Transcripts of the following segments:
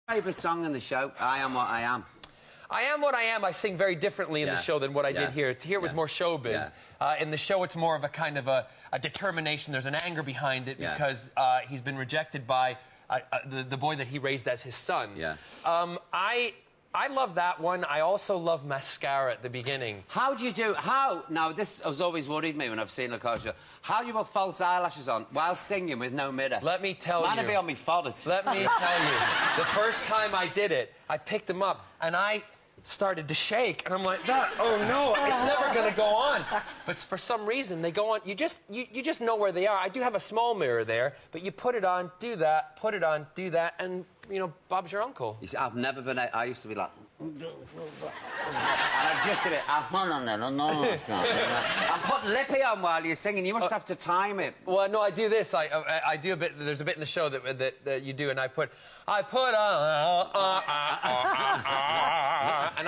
Favourite song in the show? I Am What I Am. I Am What I Am. I sing very differently in the show than what I did here. Here was more showbiz. In the show, it's more of a kind of a determination. There's an anger behind it because he's been rejected by the boy that he raised as his son. I love that one. I also love Mascara at the beginning. How do you do... Now, this has always worried me when I've seen a car show. How do you put false eyelashes on while singing with no mirror? Let me tell you. Might be on me forehead. Let me tell you. The first time I did it, I picked him up, and I started to shake, and I'm like, oh no, it's never gonna go on. But for some reason, they go on. You just know where they are. I do have a small mirror there, but you put it on, do that, put it on, do that, and, you know, Bob's your uncle. You see, I've never been... I used to be like... and I just a bit... I'm putting lippy on while you're singing. You must have to time it. Well, no, I do this. I do a bit... There's a bit in the show that you do, and I put and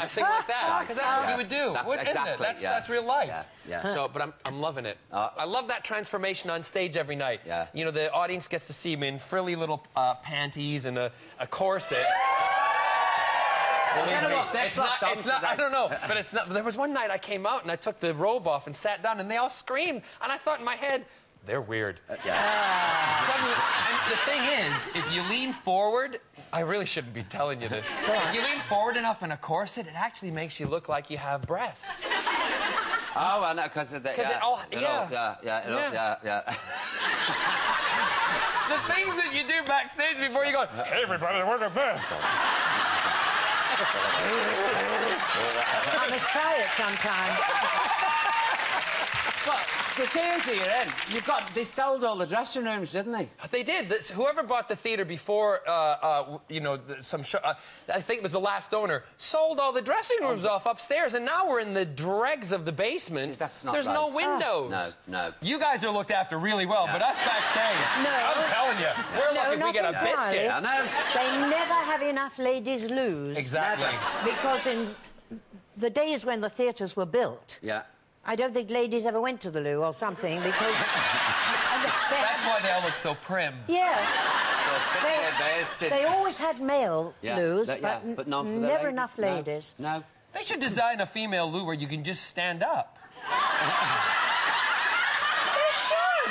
I sing like that, because that's what you would do, isn't it? That's real life. So, but I'm loving it. I love that transformation on stage every night. You know, the audience gets to see me in frilly little panties and a corset. I don't know, but it's not. There was one night I came out and I took the robe off and sat down, and they all screamed, and I thought in my head, they're weird. And the thing is, if you lean forward, I really shouldn't be telling you this. If you lean forward enough in a corset, it actually makes you look like you have breasts. Oh, I know, because of the... The things that you do backstage before you go, hey, everybody, look at this. I must try it sometime. But the theatre you're in, they sold all the dressing rooms, didn't they? They did. Whoever bought the theatre before, you know, some show, I think it was the last owner, sold all the dressing rooms off upstairs, and now we're in the dregs of the basement. See, that's not There's no windows. No. You guys are looked after really well, but us backstage, I'm telling you, we're lucky if we get a biscuit. I know. They never have enough ladies loose. Exactly. Because in the days when the theatres were built, I don't think ladies ever went to the loo or something, because... That's why they all look so prim. Yeah. They always had male loos, but not for the never ladies. enough ladies. No. They should design a female loo where you can just stand up. They should!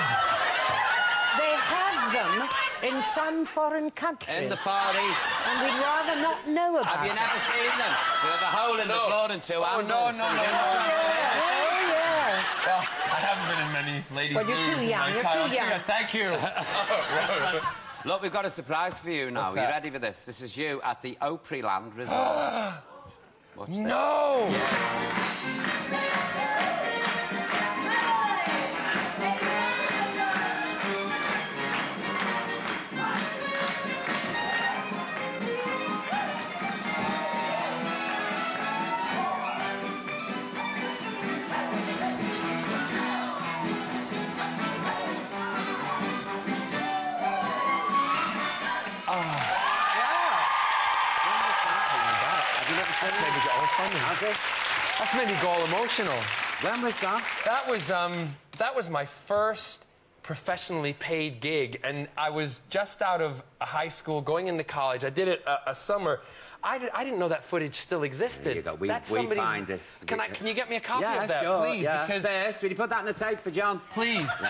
They have them in some foreign countries. In the Far East. And we'd rather not know about Have you never seen them? With a hole in the floor and two handles. No. Well, I haven't been in many ladies' loos in my time. You're too young. Thank you. Look, we've got a surprise for you now. What's Are you that? ready for this? This is you at the Opryland Resort. Watch this. No! That's made me go all emotional. When was that? That was my first professionally paid gig, and I was just out of high school, going into college. I did it a summer. I didn't know that footage still existed. There you go. We find it. Can you get me a copy of that, sure, please? Because first, will you put that in the tape for John? Please.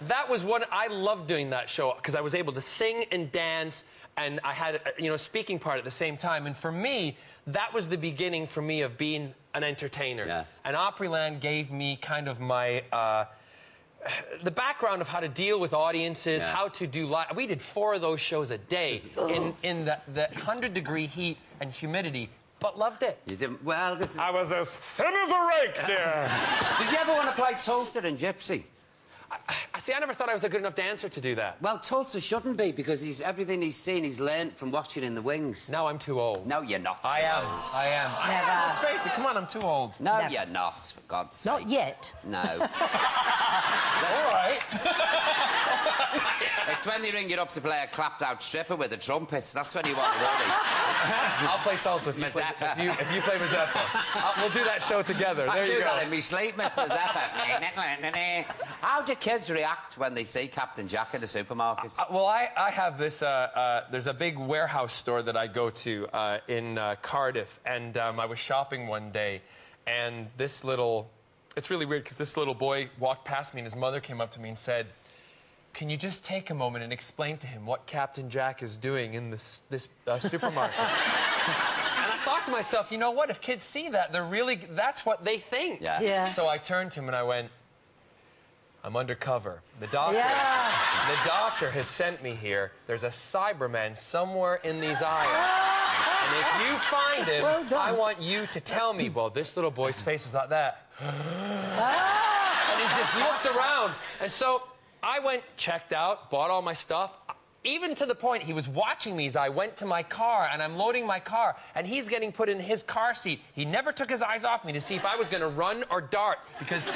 That was one... I loved doing that show because I was able to sing and dance, and I had a speaking part at the same time. And for me, that was the beginning for me of being an entertainer. And Opryland gave me kind of my... the background of how to deal with audiences, how to do live. We did 4 of those shows a day in the 100-degree heat and humidity, but loved it. You didn't... Well, this is... I was as thin as a rake, dear. Did you ever want to play Tulsa and Gypsy? See, I never thought I was a good enough dancer to do that. Well, Tulsa shouldn't be, because everything he's seen, he's learned from watching In the Wings. Now I'm too old. No, you're not. I am. Let's face it, come on, I'm too old. No, you're not, for God's sake. Not yet. No. All right. It's That's when they ring you up to play a clapped-out stripper with a trumpet. That's when you want it, really. I'll play Tulsa if you play Mazeppa. We'll do that show together. There you go. I do that in me sleep, Miss Mazeppa. How do kids react when they see Captain Jack in the supermarkets? Well, I have this... there's a big warehouse store that I go to in Cardiff, and I was shopping one day, and this little... It's really weird, because this little boy walked past me, and his mother came up to me and said, "Can you just take a moment and explain to him what Captain Jack is doing in this supermarket?" And I thought to myself, you know what? If kids see that, that's what they think. Yeah. So I turned to him and I went, "I'm undercover. The doctor has sent me here. There's a Cyberman somewhere in these aisles. And if you find him, I want you to tell me." Well, this little boy's face was like that. And he just looked around. And so I went, checked out, bought all my stuff. Even to the point he was watching me as I went to my car, and I'm loading my car, and he's getting put in his car seat. He never took his eyes off me to see if I was going to run or dart, because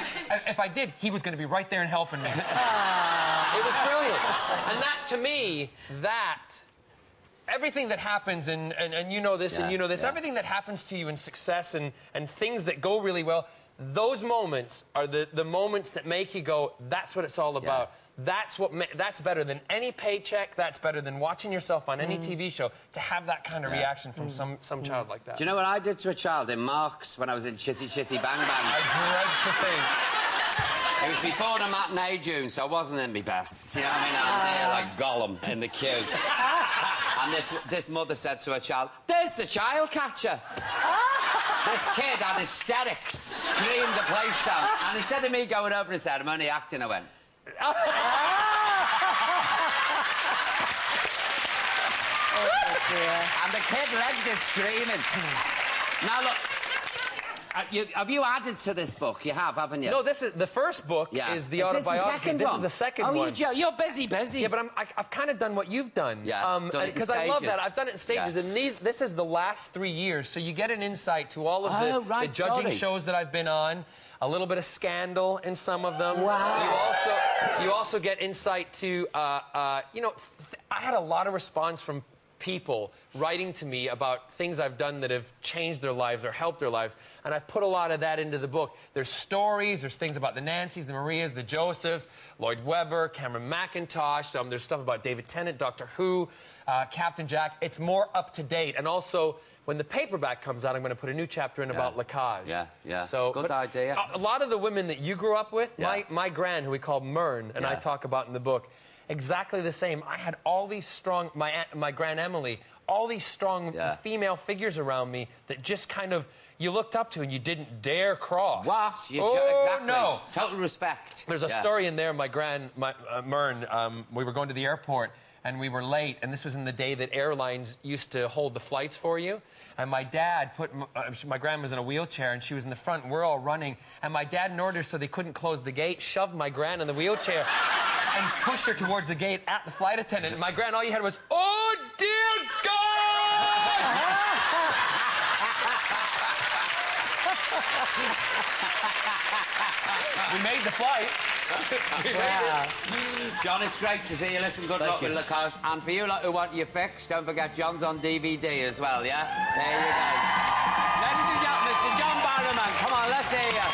if I did, he was going to be right there and helping me. It was brilliant. And that, to me, everything that happens, and you know this, and you know this, everything that happens to you in success and things that go really well, those moments are the moments that make you go, that's what it's all about. That's better than any paycheck. That's better than watching yourself on any TV show, to have that kind of reaction from some child like that. Do you know what I did to a child in Marks when I was in Chissy Chissy Bang Bang? I dread to think. It was before the matinee, June, so I wasn't in my best. You know what I mean? I'm there like Gollum in the queue. And this mother said to her child, "There's the child catcher." This kid had hysterics, screamed the place down. And instead of me going over and saying, "I'm only acting," I went... And the kid legged it screaming. Now, look... have you added to this book? You have, haven't you? No, this is the first book. Is the autobiography. This is the second one. Oh, you're busy. Yeah, but I've kind of done what you've done. Yeah, because I love that. I've done it in stages, and this is the last 3 years, so you get an insight to all of the judging shows that I've been on. A little bit of scandal in some of them. Wow. You also get insight to, you know, I had a lot of response from people writing to me about things I've done that have changed their lives or helped their lives, and I've put a lot of that into the book. There's stories, there's things about the Nancys, the Marias, the Josephs, Lloyd Webber, Cameron McIntosh, there's stuff about David Tennant, Doctor Who, Captain Jack. It's more up to date, and also when the paperback comes out, I'm going to put a new chapter in about Lacage. Yeah. So, good idea. A lot of the women that you grew up with, my gran, who we call Mern, and I talk about in the book, exactly the same. I had all these strong, my Gran Emily, all these strong female figures around me that just kind of you looked up to and you didn't dare cross. What? Exactly. No. Total respect. There's a story in there, my Mern, we were going to the airport and we were late, and this was in the day that airlines used to hold the flights for you. And my dad put... my grandma was in a wheelchair, and she was in the front, and we're all running. And my dad, in order so they couldn't close the gate, shoved my gran in the wheelchair and pushed her towards the gate at the flight attendant. And my gran, all you had was, "Oh, dear God!" We made the flight. John, it's great to see you. Listen, good luck with Lacage. And for you lot who want your fix, don't forget John's on DVD as well, yeah? There you go. Ladies and gentlemen, Mr. John Barrowman. Come on, let's hear you.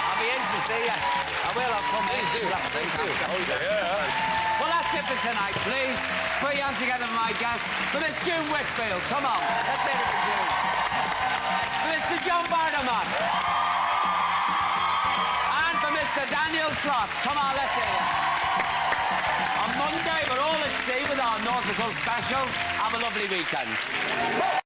I'll be in to see you. I will, I'll come in. Well, that's it for tonight, please. Put your hands together for my guests. For Miss June Whitfield, come on. Let's hear it for June. For Mr. John Barrowman. Mr. Daniel Sloss, come on, let's hear it. On Monday, we're all at sea with our nautical special. Have a lovely weekend.